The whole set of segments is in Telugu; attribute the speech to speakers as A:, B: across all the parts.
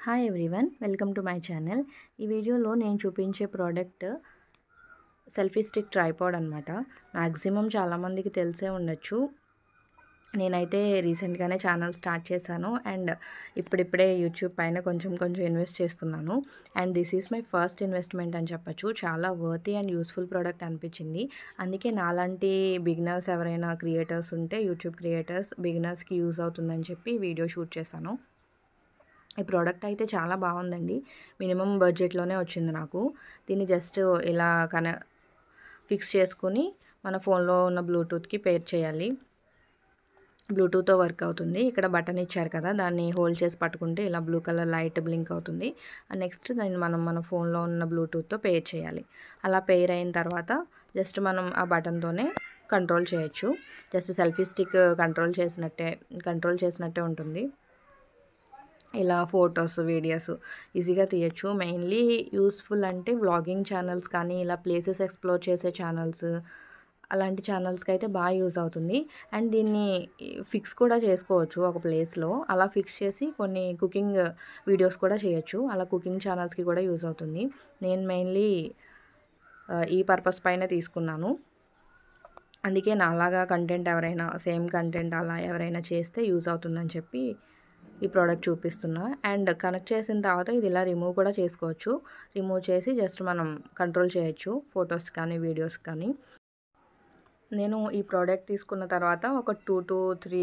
A: Hi everyone, welcome to my channel. ఈ వీడియోలో నేను చూపించే ప్రోడక్ట్ సెల్ఫీ స్టిక్ ట్రైపాడ్ అనమాట. మ్యాక్సిమం చాలామందికి తెలిసే ఉండొచ్చు. నేనైతే రీసెంట్గానే ఛానల్ స్టార్ట్ చేశాను అండ్ ఇప్పుడిప్పుడే యూట్యూబ్ పైన కొంచెం ఇన్వెస్ట్ చేస్తున్నాను. And this is my first investment అని చెప్పచ్చు. చాలా వర్తీ అండ్ యూస్ఫుల్ ప్రోడక్ట్ అనిపించింది. అందుకే నాలాంటి బిగినర్స్ ఎవరైనా క్రియేటర్స్ ఉంటే, యూట్యూబ్ క్రియేటర్స్ బిగినర్స్కి యూజ్ అవుతుందని చెప్పి వీడియో షూట్ చేశాను. ఈ ప్రోడక్ట్ అయితే చాలా బాగుందండి. మినిమం బడ్జెట్లోనే వచ్చింది నాకు. దీన్ని జస్ట్ ఇలా ఫిక్స్ చేసుకుని మన ఫోన్లో ఉన్న బ్లూటూత్కి పేర్ చేయాలి. బ్లూటూత్తో వర్క్ అవుతుంది. ఇక్కడ బటన్ ఇచ్చారు కదా, దాన్ని హోల్డ్ చేసి పట్టుకుంటే ఇలా బ్లూ కలర్ లైట్ బ్లింక్ అవుతుంది. నెక్స్ట్ దాన్ని మన ఫోన్లో ఉన్న బ్లూటూత్తో పేర్ చేయాలి. అలా పేర్ అయిన తర్వాత జస్ట్ మనం ఆ బటన్తోనే కంట్రోల్ చేయొచ్చు. జస్ట్ సెల్ఫీ స్టిక్ కంట్రోల్ చేసినట్టే ఉంటుంది. ఇలా ఫొటోస్, వీడియోస్ ఈజీగా తీయచ్చు. మెయిన్లీ యూస్ఫుల్ అంటే వ్లాగింగ్ ఛానల్స్ కానీ, ఇలా ప్లేసెస్ ఎక్స్ప్లోర్ చేసే ఛానల్స్, అలాంటి ఛానల్స్కి అయితే బాగా యూజ్ అవుతుంది. అండ్ దీన్ని ఫిక్స్ కూడా చేసుకోవచ్చు ఒక ప్లేస్లో. అలా ఫిక్స్ చేసి కొన్ని కుకింగ్ వీడియోస్ కూడా చేయొచ్చు. అలా కుకింగ్ ఛానల్స్కి కూడా యూజ్ అవుతుంది. నేను మెయిన్లీ ఈ పర్పస్ పైన తీసుకున్నాను. అందుకే నాలాగా కంటెంట్ ఎవరైనా సేమ్ కంటెంట్ అలా ఎవరైనా చేస్తే యూజ్ అవుతుందని చెప్పి ఈ ప్రోడక్ట్ చూపిస్తున్నా. అండ్ కనెక్ట్ చేసిన తర్వాత ఇది ఇలా రిమూవ్ కూడా చేసుకోవచ్చు. రిమూవ్ చేసి జస్ట్ మనం కంట్రోల్ చేయొచ్చు ఫొటోస్ కానీ, వీడియోస్ కానీ. నేను ఈ ప్రోడక్ట్ తీసుకున్న తర్వాత ఒక 2 to 3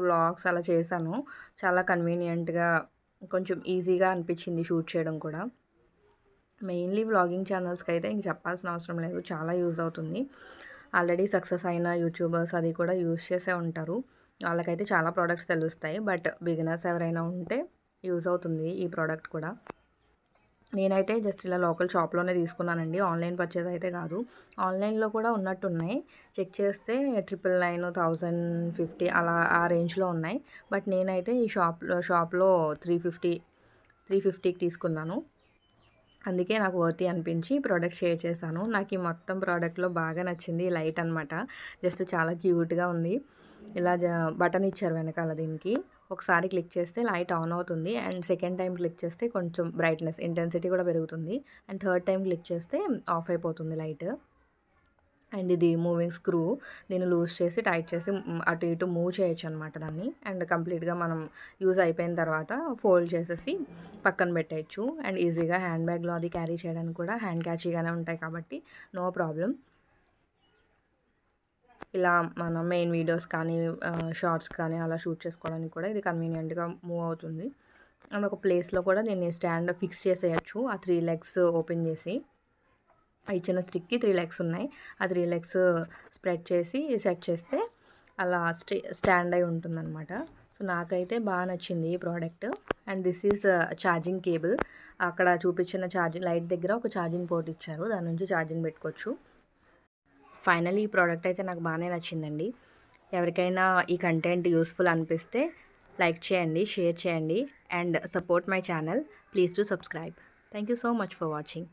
A: వ్లాగ్స్ అలా చేశాను. చాలా కన్వీనియంట్గా, కొంచెం ఈజీగా అనిపించింది షూట్ చేయడం కూడా. మెయిన్లీ వ్లాగింగ్ ఛానల్స్కి అయితే ఇంక చెప్పాల్సిన అవసరం లేదు, చాలా యూజ్ అవుతుంది. ఆల్రెడీ సక్సెస్ అయిన యూట్యూబర్స్ అది కూడా యూజ్ చేసే ఉంటారు. వాళ్ళకైతే చాలా ప్రోడక్ట్స్ తెలుస్తాయి. బట్ బిగినర్స్ ఎవరైనా ఉంటే యూజ్ అవుతుంది ఈ ప్రోడక్ట్ కూడా. నేనైతే జస్ట్ ఇలా లోకల్ షాప్లోనే తీసుకున్నానండి. ఆన్లైన్ పర్చేజ్ అయితే కాదు. ఆన్లైన్లో కూడా ఉన్నట్టున్నాయి. చెక్ చేస్తే 999, 1050 అలా ఆ రేంజ్లో ఉన్నాయి. బట్ నేనైతే ఈ షాప్లో 350కి తీసుకున్నాను. అందుకే నాకు వర్తీ అనిపించి ప్రోడక్ట్ షేర్ చేశాను. నాకు ఈ మొత్తం ప్రోడక్ట్లో బాగా నచ్చింది లైట్ అనమాట. జస్ట్ చాలా క్యూట్గా ఉంది. ఇలా బటన్ ఇచ్చారు వెనకాల. దీనికి ఒకసారి క్లిక్ చేస్తే లైట్ ఆన్ అవుతుంది. అండ్ సెకండ్ టైం క్లిక్ చేస్తే కొంచెం బ్రైట్నెస్ ఇంటెన్సిటీ కూడా పెరుగుతుంది. అండ్ థర్డ్ టైం క్లిక్ చేస్తే ఆఫ్ అయిపోతుంది లైట్. అండ్ ఇది మూవింగ్ స్క్రూ. దీన్ని లూజ్ చేసి టైట్ చేసి అటు ఇటు మూవ్ చేయొచ్చు అనమాట దాన్ని. అండ్ కంప్లీట్గా మనం యూజ్ అయిపోయిన తర్వాత ఫోల్డ్ చేసేసి పక్కన పెట్టేయచ్చు. అండ్ ఈజీగా హ్యాండ్ బ్యాగ్లో అది క్యారీ చేయడానికి కూడా హ్యాండ్ క్యాచీగానే ఉంటాయి కాబట్టి నో ప్రాబ్లం. ఇలా మన మెయిన్ వీడియోస్ కానీ, షార్ట్స్ కానీ అలా షూట్ చేసుకోవడానికి కూడా ఇది కన్వీనియంట్గా మూవ్ అవుతుంది. అండ్ ఒక ప్లేస్లో కూడా దీన్ని స్టాండ్ ఫిక్స్ చేసేయచ్చు. ఆ 3 లెగ్స్ ఓపెన్ చేసి, ఇచ్చిన స్టిక్కి 3 లెగ్స్ ఉన్నాయి. ఆ 3 లెగ్స్ స్ప్రెడ్ చేసి సెట్ చేస్తే అలా స్టాండ్ అయి ఉంటుందన్నమాట. సో నాకైతే బాగా నచ్చింది ఈ product. And this is charging cable. అక్కడ చూపించిన ఛార్జింగ్ లైట్ దగ్గర ఒక ఛార్జింగ్ పోర్ట్ ఇచ్చారు, దాని నుంచి ఛార్జింగ్ పెట్టుకోవచ్చు. ఫైనల్లీ ఈ ప్రోడక్ట్ అయితే నాకు బాగానే నచ్చిందండి. ఎవరికైనా ఈ కంటెంట్ యూస్ఫుల్ అనిపిస్తే లైక్ చేయండి, షేర్ చేయండి and support my channel. Please to subscribe. Thank you so much for watching.